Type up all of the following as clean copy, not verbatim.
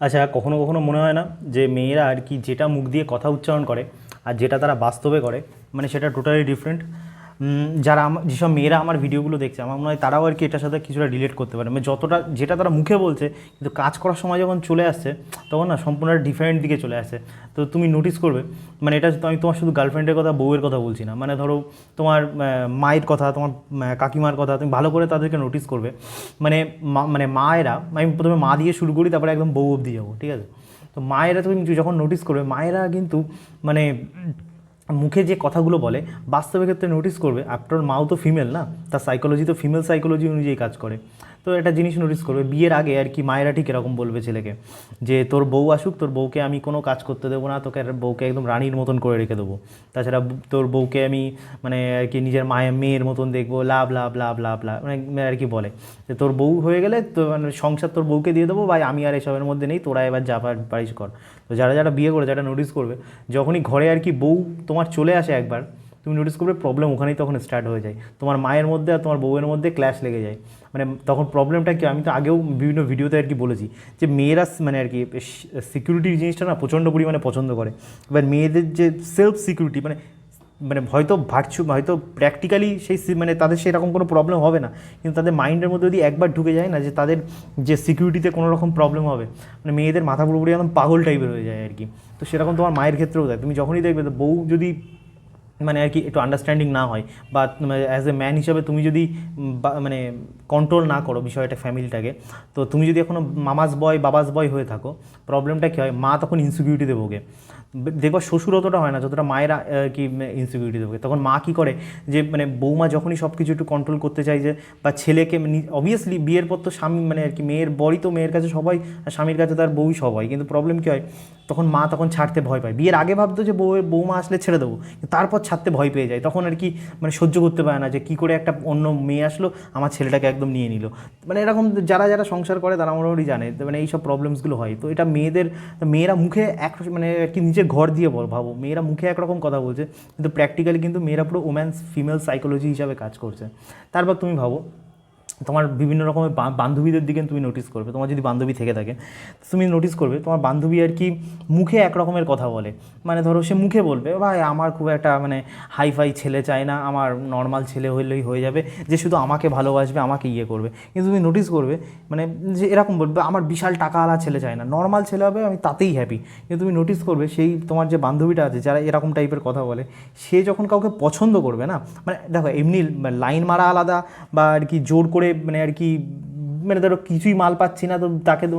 আচ্ছা, কখনো কখনো মনে হয় না যে মেয়েরা আর কি যেটা মুখ দিয়ে কথা উচ্চারণ করে আর যেটা তারা বাস্তবে করে, মানে সেটা টোটালি ডিফারেন্ট। যারা যেসব মেয়েরা আমার ভিডিওগুলো দেখছে, আমার মনে হয় তারাও আর কি এটার সাথে কিছুটা রিলেট করতে পারে। মানে যতটা যেটা তারা মুখে বলছে, কিন্তু কাজ করার সময় যখন চলে আসছে তখন না সম্পূর্ণ ডিফারেন্ট দিকে চলে আসছে। তো তুমি নোটিস করবে, মানে এটা তো আমি তোমার শুধু গার্লফ্রেন্ডের কথা, বউয়ের কথা বলছি না, মানে ধরো তোমার মায়ের কথা, তোমার কাকিমার কথা, তুমি ভালো করে তাদেরকে নোটিস করবে। মানে মানে মায়েরা, আমি প্রথমে মা দিয়ে শুরু করি, তারপরে একদম বউ অবধি যাবো, ঠিক আছে? তো মায়েরা তুমি যখন নোটিস করবে, মায়েরা কিন্তু মানে মুখে যে কথাগুলো বলে বাস্তবের ক্ষেত্রে নোটিস করবে। আফটার মাও তো ফিমেল না, তার সাইকোলজি তো ফিমেল সাইকোলজি অনুযায়ী কাজ করে। তো একটা জিনিস নোটিস করবে, বিয়ের আগে আর কি মায়েরা ঠিক এরকম বলবে ছেলেকে যে তোর বউ আসুক, তোর বউকে আমি কোনো কাজ করতে দেবো না, তোকে বউকে একদম রানীর মতন করে রেখে দেবো। তাছাড়া তোর বউকে আমি মানে আর কি নিজের মেয়ের মতন দেখবো, লাভ লাভ লাভ লাভ লাভ, মানে আর কি বলে যে তোর বউ হয়ে গেলে তো মানে সংসার তোর বউকে দিয়ে দেবো, ভাই আমি আর এসবের মধ্যে নেই, তোরা এবার যা পারিস কর। তো যারা যারা বিয়ে করে, যারা নোটিস করবে, যখনই ঘরে আর কি বউ তোমার চলে আসে একবার, তুমি নোটিস করবে প্রবলেম ওখানেই তখন স্টার্ট হয়ে যায়। তোমার মায়ের মধ্যে আর তোমার বউয়ের মধ্যে ক্ল্যাশ লেগে যায়। মানে তখন প্রবলেমটা কি, আমি তো আগেও বিভিন্ন ভিডিওতে আর কি বলেছি যে মেয়েরা মানে আর কি সিকিউরিটির জিনিসটা না প্রচণ্ড পরিমাণে পছন্দ করে। এবার মেয়েদের যে সেলফ সিকিউরিটি, মানে মানে হয়তো হয়তো প্র্যাকটিক্যালি সেই মানে তাদের সেরকম কোনো প্রবলেম হবে না, কিন্তু তাদের মাইন্ডের মধ্যে যদি একবার ঢুকে যায় না যে তাদের যে সিকিউরিটিতে কোনো রকম প্রবলেম হবে, মানে মেয়েদের মাথা পুরোপুরি একদম পাগল টাইপের হয়ে যায় আর কি। তো সেরকম তোমার মায়ের ক্ষেত্রেও দেয়, তুমি যখনই দেখবে তো বউ যদি মানে আর কি একটু আন্ডারস্ট্যান্ডিং না হয়, বা অ্যাজ এ ম্যান হিসাবে তুমি যদি মানে কন্ট্রোল না করো বিষয়টা, ফ্যামিলিটাকে, তো তুমি যদি এখনও মামাস বয় বাবাস বয় হয়ে থাকো, প্রবলেমটা কী হয়, মা তখন ইনসিকিউরিটিতে ভোগে। দেখবা শ্বশুর অতটা হয় না যতটা মায়েরা কি ইনসিকিউরিটিতে ভোগে। তখন মা কী করে, যে মানে বৌমা যখনই সব কিছু একটু কন্ট্রোল করতে চাই, যে বা ছেলেকে অবভিয়াসলি বিয়ের পর তো স্বামী মানে আর কি মেয়ের বরই তো মেয়ের কাছে সবাই, আর স্বামীর কাছে তার বউই সবাই, কিন্তু প্রবলেম কী হয়, তখন মা তখন ছাড়তে ভয় পায়। বিয়ের আগে ভাবতো যে বৌমা আসলে ছেড়ে দেবো, তারপর ছাড়তে ভয় পেয়ে যায়, তখন আর কি মানে সহ্য করতে পারে না যে কী করে একটা অন্য মেয়ে আসলো আমার ছেলেটাকে একদম নিয়ে নিল। মানে এরকম যারা যারা সংসার করে তারা মোটামুটি জানে, মানে এইসব প্রবলেমসগুলো হয়। তো এটা মেয়েদের, মেয়েরা মুখে এক মানে আর কি নিজের ঘর দিয়ে ভাবো, মেয়েরা মুখে একরকম কথা বলছে, কিন্তু প্র্যাকটিক্যালি কিন্তু মেয়েরা পুরো ওম্যান্স ফিমেল সাইকোলজি হিসাবে কাজ করছে। তারপর তুমি ভাবো, তোমার বিভিন্ন রকমের বান্ধবীদের দিকে তুমি নোটিস করবে, তোমার যদি বান্ধবী থেকে থাকে তুমি নোটিস করবে তোমার বান্ধবী আর কি মুখে এক রকমের কথা বলে। মানে ধরো সে মুখে বলবে, ভাই আমার খুব একটা মানে হাইফাই ছেলে চাই না, আমার নর্মাল ছেলে হলেই হয়ে যাবে, যে শুধু আমাকে ভালোবাসবে, আমাকে ইয়ে করবে। কিন্তু তুমি নোটিস করবে মানে যে এরকম বলবে, আমার বিশাল টাকাওয়ালা ছেলে চাই না, নর্মাল ছেলে হবে, আমি তাতেই হ্যাপি। কিন্তু তুমি নোটিস করবে সেই তোমার যে বান্ধবীটা আছে যারা এরকম টাইপের কথা বলে, সে যখন কাউকে পছন্দ করবে না, মানে দেখো এমনি লাইন মারা আলাদা, বা আর কি জোর করে মানে আর কি, মানে ধরো কিছুই মাল পাচ্ছি না তো তাকে তো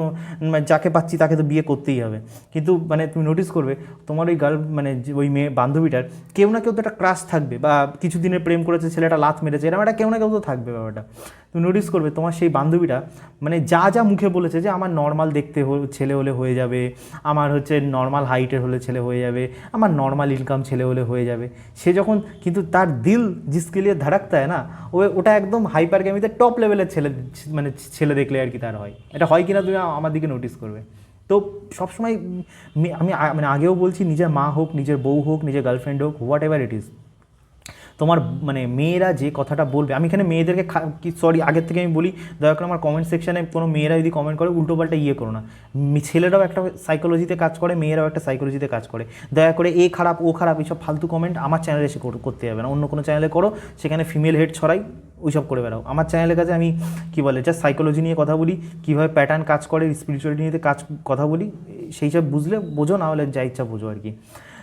মানে যাকে পাচ্ছি তাকে তো বিয়ে করতেই হবে। কিন্তু মানে তুমি নোটিস করবে তোমার ওই মানে ওই মেয়ে বান্ধবীটার কেউ না কেউ তো একটা ক্রাশ থাকবে, বা কিছুদিনের প্রেম করেছে, ছেলেটা লাথ মেরেছে, এরকম একটা কেউ না কেউ তো থাকবে ব্যাপারটা। তুমি নোটিস করবে তোমার সেই বান্ধবীটা মানে যা যা মুখে বলেছে যে আমার নর্মাল দেখতে ছেলে হলে হয়ে যাবে, আমার হচ্ছে নর্মাল হাইটের হলে ছেলে হয়ে যাবে, আমার নর্মাল ইনকাম ছেলে হলে হয়ে যাবে, সে যখন কিন্তু তার দিল জিসকে লিয়ে ধড়কতা হয় না, ওটা একদম হাইপার গেমিতে টপ লেভেলের ছেলে, মানে ছেলে দেখলে আর কি তার হয়। এটা হয় কিনা তুমি আমার দিকে নোটিস করবে। তো সবসময় আমি মানে আগেও বলছি, নিজের মা হোক, নিজের বউ হোক, নিজের গার্লফ্রেন্ড হোক, হোয়াট এভার ইট ইজ, তোমার মানে মেয়েরা যে কথাটা বলবে, আমি এখানে মেয়েদেরকে সরি আগের থেকে আমি বলি, দয়া করে আমার কমেন্ট সেকশানে কোনো মেয়েরা যদি কমেন্ট করে উল্টোপাল্টা ইয়ে করো না। ছেলেরাও একটা সাইকোলজিতে কাজ করে, মেয়েরাও একটা সাইকোলজিতে কাজ করে। দয়া করে এ খারাপ ও খারাপ এইসব ফালতু কমেন্ট আমার চ্যানেলে এসে করতে যাবে না, অন্য কোনো চ্যানেলে করো, সেখানে ফিমেল হেড ছড়াই ওইসব করে বেড়াও। আমার চ্যানেলের কাছে আমি কী বলে জাস্ট সাইকোলজি নিয়ে কথা বলি, কীভাবে প্যাটার্ন কাজ করে, স্পিরিচুয়ালিটি নিয়ে কথা বলি, সেই সব বুঝলে বোঝো, না হলে যা ইচ্ছা বোঝো আর কি।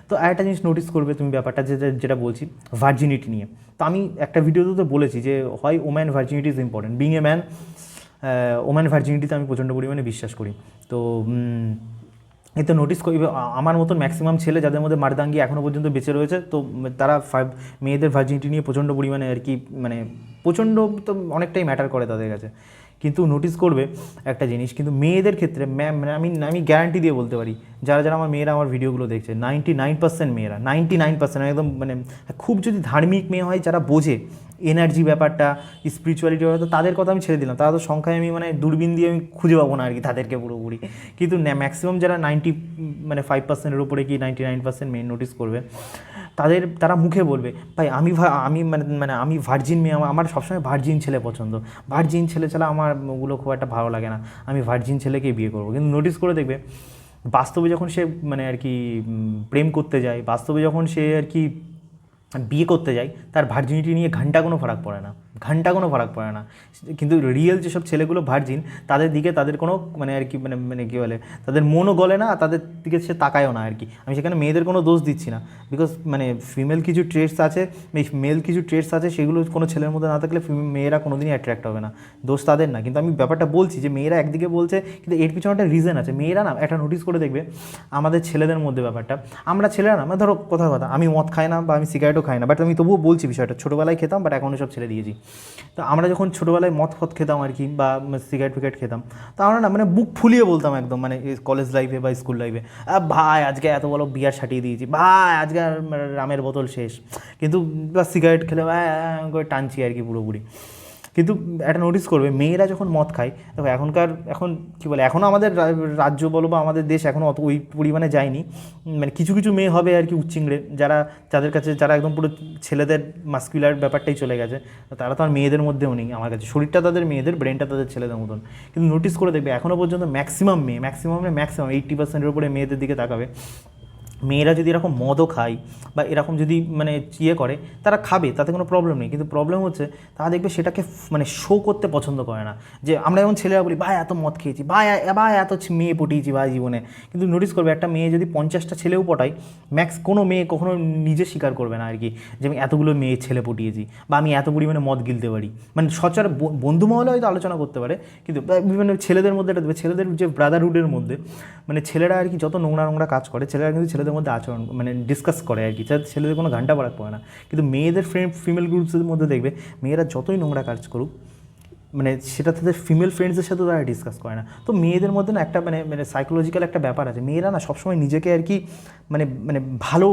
তো আরেকটা জিনিস নোটিস করবে তুমি, ব্যাপারটা যেটা বলছি ভার্জিনিটি নিয়ে, তো আমি একটা ভিডিওতে তো বলেছি যে হয় woman virginity is important, being a man woman ভার্জিনিটিতে আমি প্রচণ্ড পরিমাণে বিশ্বাস করি। তো এতে নোটিস করি আমার মতন ম্যাক্সিমাম ছেলে যাদের মধ্যে মারদাঙ্গি এখনও পর্যন্ত বেঁচে রয়েছে, তো তারা মেয়েদের ভার্জিনিটি নিয়ে প্রচণ্ড পরিমাণে আর কি মানে প্রচণ্ড তো অনেকটাই ম্যাটার করে তাদের কাছে। কিন্তু নোটিস করবে একটা জিনিস, কিন্তু মেয়েদের ক্ষেত্রে মানে আমি গ্যারান্টি দিয়ে বলতে পারি, যারা যারা আমার মেয়েরা আমার ভিডিওগুলো দেখছে 99% মেয়েরা, 99% একদম মানে খুব যদি ধার্মিক মেয়ে হয়, যারা বোঝে এনার্জি ব্যাপারটা, স্পিরিচুয়ালিটি ব্যাপারটা, তাদের কথা আমি ছেড়ে দিলাম, তারা তো সংখ্যায় আমি মানে দূরবীন দিয়ে আমি খুঁজে পাবো না আর কি তাদেরকে পুরোপুরি। কিন্তু ম্যাক্সিমাম যারা 95% উপরে কি 99% মেয়ে নোটিস করবে তারা মুখে বলবে ভাই আমি মানে আমি ভার্জিন মেয়ে, আমার সবসময় ভার্জিন ছেলে পছন্দ, ভার্জিন ছেলে ছাড়া আমার ওগুলো খুব একটা ভালো লাগে না, আমি ভার্জিন ছেলেকেই বিয়ে করবো। কিন্তু নোটিস করে দেখবে বাস্তবে যখন সে মানে আর কি প্রেম করতে যায়, বাস্তবে যখন সে আর কি বিয়ে করতে যায়, তার ভার্জিনিটি নিয়ে ঘন্টা কোনো ফারাক পড়ে না, ঘন্টা কোনো ফারাক পড়ে না। কিন্তু রিয়েল যেসব ছেলেগুলো ভার্জিন, তাদের দিকে তাদের কোনো মানে আর কি মানে মানে কী বলে, তাদের মনও গলে না, তাদের দিকে সে তাকায়ও না আর কি। আমি সেখানে মেয়েদের কোনো দোষ দিচ্ছি না, বিকজ মানে ফিমেল কিছু ট্রেটস আছে, মেল কিছু ট্রেটস আছে, সেগুলো কোনো ছেলের মধ্যে না থাকলে মেয়েরা কোনো দিনই অ্যাট্রাক্ট হবে না, দোষ তাদের না। কিন্তু আমি ব্যাপারটা বলছি যে মেয়েরা একদিকে বলছে, কিন্তু এর পিছনে একটা রিজন আছে। মেয়েরা না একটা নোটিস করে দেখবে আমাদের ছেলেদের মধ্যে ব্যাপারটা, আমরা ছেলেরা না, মানে ধরো কোথাও কথা, আমি মদ খাই না বা আমি সিগারেটও খাই না, বাট আমি তবুও বলছি বিষয়টা, ছোটোবেলায় খেতাম বাট এখন সব ছেড়ে দিয়েছি। তো আমরা যখন ছোটোবেলায় মদ ফদ খেতাম আর কি, বা সিগারেট ফিগারেট খেতাম, তো আমরা না মানে বুক ফুলিয়ে বলতাম একদম, মানে কলেজ লাইফে বা স্কুল লাইফে, ভাই আজকে এত বড় বিয়ার ছাটিয়ে দিয়েছি, ভাই আজকে রামের বোতল শেষ। কিন্তু বা সিগারেট খেলে করে টানছি আর কি পুরোপুরি। কিন্তু একটা নোটিস করবে মেয়েরা যখন মদ খায়, দেখো এখন কী বলে, এখনও আমাদের রাজ্য বলো বা আমাদের দেশ এখনও অত ওই পরিমাণে যায়নি, মানে কিছু কিছু মেয়ে হবে আর কি উচ্চিংড়ে, যাদের কাছে যারা একদম পুরো ছেলেদের মাস্কুলার ব্যাপারটাই চলে গেছে, তারা তো আর মেয়েদের মধ্যেও নেই আমার কাছে, শরীরটা তাদের মেয়েদের, ব্রেনটা তাদের ছেলেদের মতন। কিন্তু নোটিস করে দেখবে এখনও পর্যন্ত ম্যাক্সিমাম 80% উপরে মেয়েদের দিকে তাকাবে, মেয়েরা যদি এরকম মদও খায় বা এরকম যদি মানে করে, তারা খাবে, তাতে কোনো প্রবলেম নেই। কিন্তু প্রবলেম হচ্ছে তারা দেখবে সেটাকে মানে শো করতে পছন্দ করে না। যে আমরা যেমন ছেলেরা বলি ভাই এত মদ খেয়েছি, ভাই এত মেয়ে পটিয়েছি ভাই জীবনে, কিন্তু নোটিস করবে একটা মেয়ে যদি 50টা ছেলেও পটায়, কোনো মেয়ে কখনো নিজে স্বীকার করবে না আর কি যে আমি এতগুলো মেয়ে ছেলে পটিয়েছি বা আমি এত পরিমাণে মদ গিলতে পারি। মানে সচরাচর বন্ধু মহলে হয়তো আলোচনা করতে পারে, কিন্তু বিভিন্ন ছেলেদের মধ্যে এটা দেবে, ছেলেদের যে ব্রাদারহুডের মধ্যে, মানে ছেলেরা আর কি যত নোংরা কাজ করে, ছেলেরা কিন্তু ছেলেদের মধ্যে আচরণ মানে ডিসকাস করে আর কি, ছেলেদের কোনো ঘন্টা বাড়াক পড়ে না। কিন্তু মেয়েদের ফিমেল গ্রুপসের মধ্যে দেখবে মেয়েরা যতই নোংরা কাজ করুক, মানে সেটা তাদের ফিমেল ফ্রেন্ডসদের সাথেও তারা ডিসকাস করে না। তো মেয়েদের মধ্যে না একটা মানে সাইকোলজিক্যাল একটা ব্যাপার আছে, মেয়েরা না সবসময় নিজেকে আর কি মানে মানে ভালো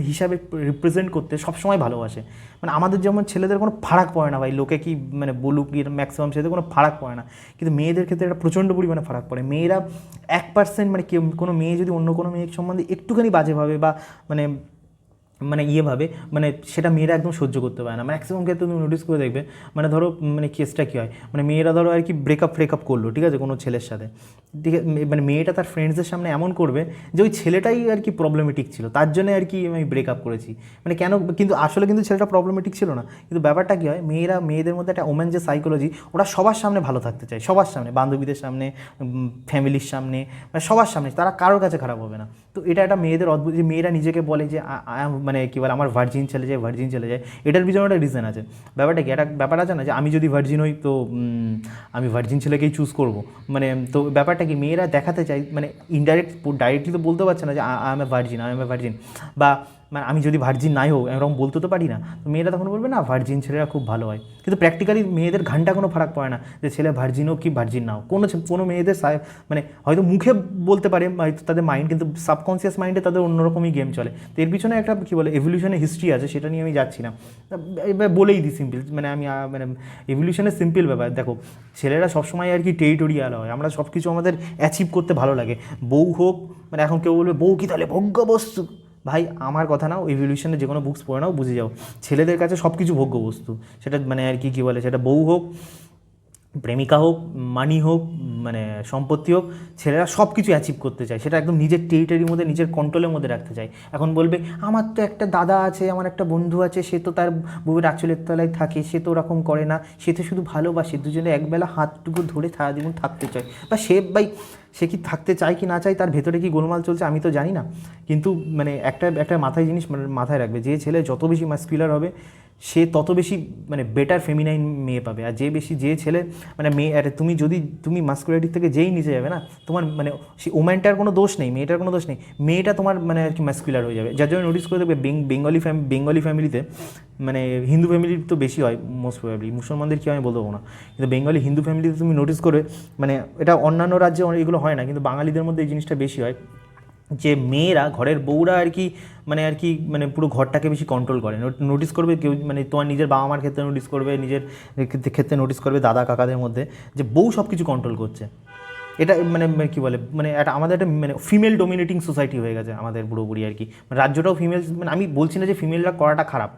হিসাবে রিপ্রেজেন্ট করতে সবসময় ভালোবাসে। মানে আমাদের যেমন ছেলেদের কোনো ফারাক পড়ে না ভাই, লোকে কি মানে বলুক, কি ম্যাক্সিমাম ছেলেদের কোনো ফারাক পড়ে না, কিন্তু মেয়েদের ক্ষেত্রে একটা প্রচণ্ড পরিমাণে ফারাক পড়ে। মেয়েরা 1% মানে কোনো মেয়ে যদি অন্য কোনো মেয়ের সম্বন্ধে একটুখানি বাজেভাবে বা মানে মানে ভাবে, মানে সেটা মেয়েরা একদম সহ্য করতে পারে না। ম্যাক্সিমাম ক্ষেত্রে তুমি নোটিস করে দেখবে, মানে ধরো মানে কেসটা কী হয়, মানে মেয়েরা ধরো আর কি ব্রেকআপ করলো, ঠিক আছে, কোনো ছেলের সাথে, ঠিক আছে, মানে মেয়েটা তার ফ্রেন্ডসদের সামনে এমন করবে যে ওই ছেলেটাই আর কি প্রবলেমেটিক ছিল, তার জন্য আর কি আমি ব্রেকআপ করেছি, মানে কেন, কিন্তু আসলে কিন্তু ছেলেটা প্রবলেমেটিক ছিল না। কিন্তু ব্যাপারটা কী হয়, মেয়েদের মধ্যে একটা ওম্যান যে সাইকোলজি, ওরা সবার সামনে ভালো থাকতে চায়, সবার সামনে, বান্ধবীদের সামনে, ফ্যামিলির সামনে, মানে সবার সামনে, তারা কারোর কাছে খারাপ হবে না। তো এটা একটা মেয়েদের অদ্ভুত, যে মেয়েরা নিজেকে বলে যে মানে কী বলে আমার ভার্জিন ছেলে যায়, এটার পিছনে একটা রিজন আছে। ব্যাপারটা কি, একটা ব্যাপার আছে না যে আমি যদি ভার্জিন হই তো আমি ভার্জিন ছেলেকেই চুজ করবো, মানে তো ব্যাপারটা কি মেয়েরা দেখাতে চাই, মানে ডাইরেক্টলি তো বলতে পারছে না যে আই এম এ ভার্জিন, বা মানে আমি যদি ভার্জিন নাই হোক এরকম বলতে তো পারি না, তো মেয়েরা তখন বলবে না ভার্জিন ছেলেরা খুব ভালো হয়। কিন্তু প্র্যাকটিক্যালি মেয়েদের ঘন্টা কোনো ফারাক পড়ে না যে ছেলে ভার্জিন হোক কি ভার্জিন না হোক, কোনো মেয়েদের মানে হয়তো মুখে বলতে পারে হয়তো তাদের মাইন্ড, কিন্তু সাবকনসিয়াস মাইন্ডে তাদের অন্যরকমই গেম চলে। তো এর পিছনে একটা কী বলে এভলিউশনের হিস্ট্রি আছে, সেটা নিয়ে আমি যাচ্ছি না, এবার বলেই দিই সিম্পল, মানে আমি মানে এভলিউশনের সিম্পল ব্যাপার। দেখো ছেলেরা সবসময় আর কি টেরিটোরিয়াল হয়, আমরা সব কিছু আমাদের অ্যাচিভ করতে ভালো লাগে, বউ হোক, মানে এখন কেউ বলবে বউ কি তাহলে ভোগ্য বস্তু, ভাই আমার কথা নাও, এভলিউশনের যে কোনো বুকস পড়ে নাও, বুঝে যাও ছেলেদের কাছে সব কিছু ভোগ্য বস্তু, সেটা মানে আর কি বলে, সেটা বউ হোক, প্রেমিকা হোক, মানি হোক, মানে সম্পত্তি হোক, ছেলেরা সব কিছু অ্যাচিভ করতে চায়, সেটা একদম নিজের টেরিটরির মধ্যে, নিজের কন্ট্রোলের মধ্যে রাখতে চায়। এখন বলবে আমার তো একটা দাদা আছে, আমার একটা বন্ধু আছে, সে তো তার বউয়ের আঁচলের তলায় থাকে, সে তো ওরকম করে না, সে তো শুধু ভালোবাসে, দুজনে একবেলা হাতটুকু ধরে সারা জীবন থাকতে চায়, বা সে কি থাকতে চায় কি না চায়, তার ভেতরে কি গোলমাল চলছে আমি তো জানি না। কিন্তু মানে একটা মাথায় জিনিস মানে মাথায় রাখবে, যে ছেলে যত বেশি মাস্কুলার হবে সে তত বেশি মানে বেটার ফেমিনাইন মেয়ে পাবে, আর যে ছেলে মানে তুমি মাস্কুলারিটি থেকে যেই নিচে যাবে না, তোমার মানে সেই ওম্যানটার কোনো দোষ নেই, মেয়েটার কোনো দোষ নেই, মেয়েটা তোমার মানে আর কি মাস্কুলার হয়ে যাবে। যার জন্য নোটিস করে দেখবে বেঙ্গলি ফ্যামিলিতে, মানে হিন্দু ফ্যামিলির তো বেশি হয় মোস্ট প্রবাবলি, মুসলমানদের কী আমি বলতে পারবো না, কিন্তু বেঙ্গলি হিন্দু ফ্যামিলিতে তুমি নোটিস করে, মানে এটা অন্যান্য রাজ্যে এগুলো হয় না, কিন্তু বাঙালিদের মধ্যে এই জিনিসটা বেশি হয়, যে মেয়েরা ঘরের বউরা আর কি মানে পুরো ঘরটাকে বেশি কন্ট্রোল করে। নোটিস করবে কেউ, মানে তোমার নিজের বাবা মার ক্ষেত্রে নোটিস করবে, নিজের ক্ষেত্রে নোটিস করবে, দাদা কাকাদের মধ্যে, যে বউ সব কিছু কন্ট্রোল করছে। এটা মানে কী বলে মানে একটা আমাদের একটা মানে ফিমেল ডোমিনেটিং সোসাইটি হয়ে গেছে আমাদের পুরোপুরি আর কি। রাজ্যটাও ফিমেল, মানে আমি বলছি না যে ফিমেলরা করাটা খারাপ,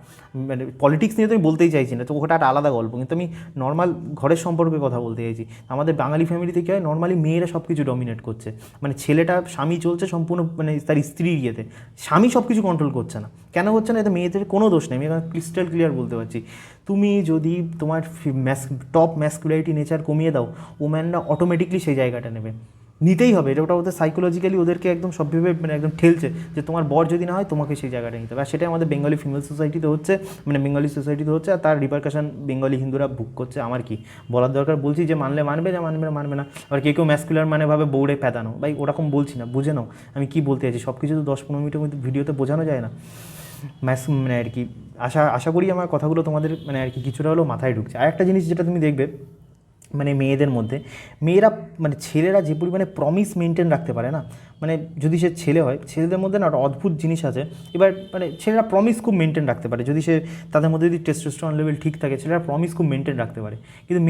মানে পলিটিক্স নিয়ে তো আমি বলতেই চাইছি না, তো ওটা একটা আলাদা গল্প, কিন্তু আমি নর্মাল ঘরের সম্পর্কে কথা বলতে চাইছি। আমাদের বাঙালি ফ্যামিলিতে কী হয়, নর্মালি মেয়েরা সব কিছু ডমিনেট করছে, মানে ছেলেটা স্বামী চলছে সম্পূর্ণ মানে তার স্ত্রীর ইয়েতে, স্বামী সব কিছু কন্ট্রোল করছে না। কেন হচ্ছে না, এতে মেয়েদের কোনো দোষ নেই, আমি ক্রিস্টাল ক্লিয়ার বলতে পারছি। তুমি যদি তোমার টপ ম্যাসকুলারিটি নেচার কমিয়ে দাও, ওম্যানরা অটোমেটিকলি সেই জায়গাটা নেবে, নিতেই হবে। এটা ওটা ওদের সাইকোলজিক্যালি ওদেরকে একদম সবভাবে মানে একদম ঠেলছে যে তোমার বর যদি না হয় তোমাকে সেই জায়গাটা নিতে হবে। আর সেটাই আমাদের বেঙ্গলি ফিমেল সোসাইটিতে হচ্ছে, মানে বেঙ্গলি সোসাইটিতে হচ্ছে, আর তার রিপারকাশন বেঙ্গলি হিন্দুরা ভোগ করছে। আমার কি বলার দরকার, বলছি যে মানলে মানবে, যা মানবে না মানবে না। আবার কেউ কেউ ম্যাসকুলার মানে ভাবে বৌড়ে প্যাদানো, ভাই ওরকম বলছি না, বুঝে নাও আমি কী বলতে চাইছি। সব কিছু তো 10-15 মিনিটের মধ্যে ভিডিওতে বোঝানো যায় না। মানে আর কি আশা করি আমার কথাগুলো তোমাদের মানে আর কি কিছুটা হলেও মাথায় ঢুকছে। আর একটা জিনিস যেটা তুমি দেখবে মানে মেয়েদের মধ্যে, মেয়েরা মানে ছেলেরা যে পরিমাণে প্রমিস মেনটেন রাখতে পারে না, মানে যদি সে ছেলে হয়, ছেলেদের মধ্যে না একটা অদ্ভুত জিনিস আছে। এবার মানে ছেলেরা প্রমিস খুব মেনটেন রাখতে পারে, যদি সে তাদের মধ্যে যদি টেস্টোস্টেরন লেভেল ঠিক থাকে, ছেলেরা প্রমিস খুব মেনটেন রাখতে পারে। কিন্তু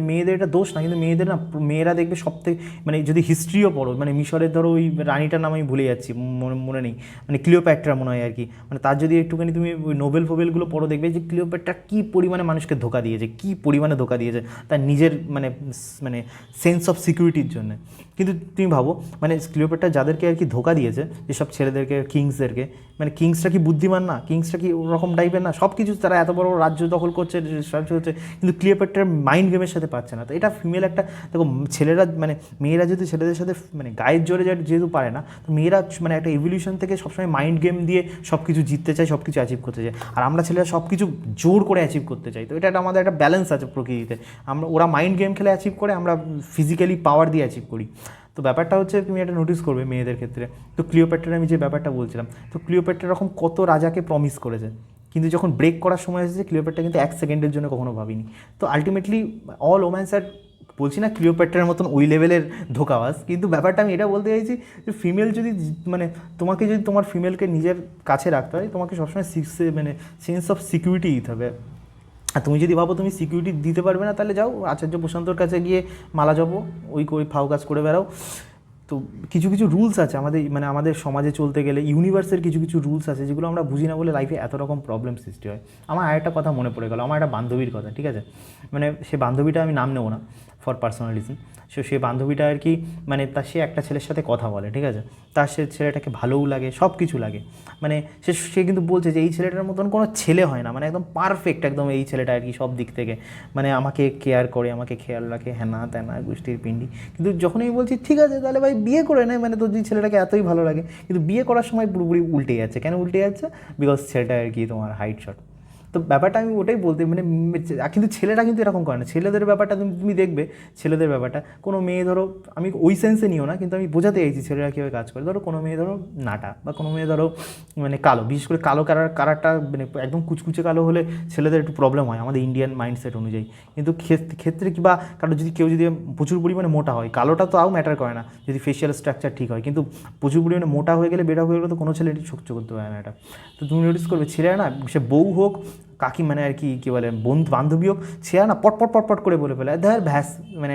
মেয়েদের এটা দোষ না, কিন্তু মেয়েদের না, মেয়েরা দেখবে সবথেকে মানে যদি হিস্ট্রিও পড়ো, মানে মিশরের ধরো ওই রানীটার নাম আমি ভুলে যাচ্ছি, মনে নেই, মানে ক্লিওপ্যাট্রা মনে হয় আর কি, মানে তার যদি একটুখানি তুমি ওই নোবেল ফোবেলগুলো পড়ো, দেখবে যে ক্লিওপ্যাট্রা কী পরিমাণে মানুষকে ধোকা দিয়েছে, কী পরিমাণে ধোকা দিয়েছে তার নিজের মানে মানে সেন্স অফ সিকিউরিটির জন্য। কিন্তু তুমি ভাবো মানে ক্লিওপ্যাট্রা যাদেরকে আর কি ধোকা দিয়েছে, যেসব ছেলেদেরকে, কিংসদেরকে, মানে কিংসরা কি বুদ্ধিমান না, কিংসরা কি ওরকম টাইপের না, সব কিছু তারা এত বড় রাজ্য দখল করছে, সব হচ্ছে, কিন্তু ক্লিওপ্যাট্রার মাইন্ড গেমের সাথে পারছে না। তো এটা ফিমেল একটা, দেখো ছেলেরা মানে মেয়েরা যদি ছেলেদের সাথে মানে গায়ের জোরে যেহেতু পারে না, তো মেয়েরা মানে একটা ইভলিউশন থেকে সবসময় মাইন্ড গেম দিয়ে সব কিছু জিততে চায়, সব কিছু অ্যাচিভ করতে চায়, আর আমরা ছেলেরা সব কিছু জোর করে অ্যাচিভ করতে চাই। তো এটা একটা আমাদের একটা ব্যালেন্স আছে প্রকৃতিতে, ওরা মাইন্ড গেম খেলে অ্যাচিভ করে, আমরা ফিজিক্যালি পাওয়ার দিয়ে অ্যাচিভ করি। তো ব্যাপারটা হচ্ছে তুমি এটা নোটিস করবে মেয়েদের ক্ষেত্রে। তো ক্লিওপ্যাট্রার আমি যে ব্যাপারটা বলছিলাম, তো ক্লিওপ্যাট্রা এরকম কত রাজাকে প্রমিস করেছে, কিন্তু যখন ব্রেক করার সময় এসেছে ক্লিওপ্যাট্রা কিন্তু 1 সেকেন্ডের জন্য কখনো ভাবিনি। তো আলটিমেটলি অল ওম্যান্স আর, বলছি না ক্লিওপ্যাট্রার মতন ওই লেভেলের ধোকাবাজ, কিন্তু ব্যাপারটা আমি এটা বলতে চাইছি যে ফিমেল যদি মানে তোমাকে যদি তোমার ফিমেলকে নিজের কাছে রাখতে হয়, তোমাকে সবসময় মানে সেন্স অফ সিকিউরিটি দিতে হবে। আর তুমি যদি ভাবো তুমি সিকিউরিটি দিতে পারবে না, তাহলে যাও আচার্য প্রশান্তর কাছে গিয়ে মালা জপো, ওই করে ফাও কাজ করে বেড়াও। তো কিছু কিছু রুলস আছে আমাদের, মানে আমাদের সমাজে চলতে গেলে ইউনিভার্সের কিছু কিছু রুলস আছে যেগুলো আমরা বুঝি না বলে লাইফে এত রকম প্রবলেম সৃষ্টি হয়। আমার আরেকটা কথা মনে পড়ে গেল, আমার একটা বান্ধবীর কথা, ঠিক আছে, মানে সে বান্ধবীটা আমি নাম নেবো না ফর পার্সোনাল রিজন। সে বান্ধবীটা আর কি মানে সে একটা ছেলের সাথে কথা বলে, ঠিক আছে, তার সে ছেলেটাকে ভালোও লাগে, সব কিছু লাগে, মানে সে কিন্তু বলছে যে এই ছেলেটার মতন কোনো ছেলে হয় না, মানে একদম পারফেক্ট একদম এই ছেলেটা আর কি সব দিক থেকে, মানে আমাকে কেয়ার করে, আমাকে খেয়াল রাখে, হ্যানা ত্যানা গোষ্ঠীর পিন্ডি। কিন্তু যখনই বলছি ঠিক আছে তাহলে ভাই বিয়ে করে নেয়, মানে তোর যদি ছেলেটাকে এতই ভালো লাগে, কিন্তু বিয়ে করার সময় পুরোপুরি উল্টে যাচ্ছে। কেন উল্টে যাচ্ছে? বিকজ ছেলেটা আর কি তোমার হাইট শর্ট। তো ব্যাপারটা আমি ওটাই বলতে মানে, কিন্তু ছেলেরা কিন্তু এরকম করে না। ছেলেদের ব্যাপারটা তুমি দেখবে, ছেলেদের ব্যাপারটা কোনো মেয়ে ধরো, আমি ওই সেন্সে নিও না, কিন্তু আমি বোঝাতে চাইছি ছেলেরা কীভাবে কাজ করে। ধরো কোনো মেয়ে ধরো নাটা, বা কোনো মেয়ে ধরো মানে কালো, বিশেষ করে কালো কালারটা মানে একদম কুচকুচে কালো হলে ছেলেদের একটু প্রবলেম হয় আমাদের ইন্ডিয়ান মাইন্ডসেট অনুযায়ী। কিন্তু ক্ষেত্রে কি বা কারো যদি কেউ যদি প্রচুর পরিমাণে মোটা হয়, কালোটা তো তাও ম্যাটার করে না যদি ফেশিয়াল স্ট্রাকচার ঠিক হয়, কিন্তু প্রচুর পরিমাণে মোটা হয়ে গেলে, বেটা হয়ে গেলে তো কোনো ছেলে সহ্য করতে পারে না এটা। তো তুমি নোটিস করবে ছেলেরা না, সে বউ হোক, কাকি মানে আর কি কী বলে বন্ধু বান্ধবী হোক, ছেঁড়া না পট করে বলে ফেলে ধর ভ্যাস, মানে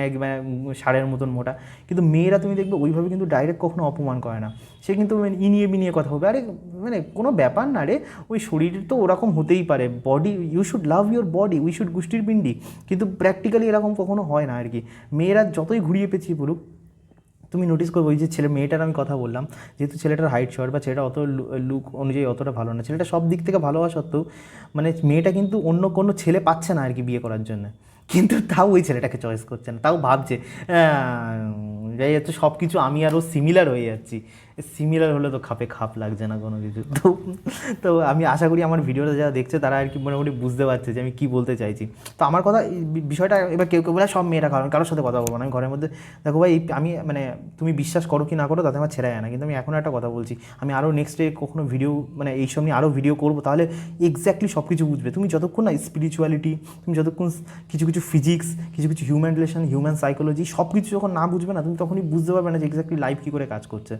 ষাঁড়ের মতন মোটা। কিন্তু মেয়েরা তুমি দেখবে ওইভাবে কিন্তু ডাইরেক্ট কখনো অপমান করে না, সে কিন্তু ইনিয়ে বিনিয়ে কথা বলবে, আরে মানে কোনো ব্যাপার না রে, ওই শরীর তো ওরকম হতেই পারে, body you should love your body, we should গোষ্ঠীর পিন্ডি। কিন্তু প্র্যাকটিক্যালি এরকম কখনো হয় না আর কি। মেয়েরা যতই ঘুরিয়ে পেঁচিয়ে বলুক, তুমি নোটিস করবো ওই যে মেয়েটার আমি কথা বললাম, যেহেতু ছেলেটার হাইট শর্ট বা ছেলেটা অত লুক অনুযায়ী অতটা ভালো না, ছেলেটা সব দিক থেকে ভালো হওয়া সত্ত্বেও মানে মেয়েটা কিন্তু অন্য কোনো ছেলে পাচ্ছে না আর কি বিয়ে করার জন্য, কিন্তু তাও ওই ছেলেটাকে চয়েস করছে না, তাও ভাবছে যাই যাচ্ছে সব কিছু আমি আরও সিমিলার হয়ে যাচ্ছি, সিমিলার হলে তো খাপ লাগছে না কোনো কিছু। তো আমি আশা করি আমার ভিডিওটা যারা দেখছে তারা আর কি মোটামুটি বুঝতে পারছে যে আমি কী বলতে চাইছি। তো আমার কথা বিষয়টা এবার কেউ বলে সব মেয়েরা কারোর সাথে কথা বলবো না, আমি ঘরের মধ্যে দেখো ভাই, আমি মানে তুমি বিশ্বাস করো কি না করো তাতে আমার ছেড়ে যায় না, কিন্তু আমি এখন একটা কথা বলছি, আমি আরও নেক্সট ডে কখনো ভিডিও মানে এইসব নিয়ে আরও ভিডিও করবো, তাহলে এক্স্যাক্টলি সব কিছু বুঝবে। তুমি যতক্ষণ না স্পিরিচুয়ালিটি, তুমি যতক্ষণ কিছু কিছু ফিজিক্স, কিছু কিছু হিউম্যান রিলেশন, হিউম্যান সাইকোলজি সব কিছু যখন না বুঝবে না, তুমি তখনই বুঝতে পারবে না যে এক্স্যাক্টলি লাইফ কী করে কাজ করছে।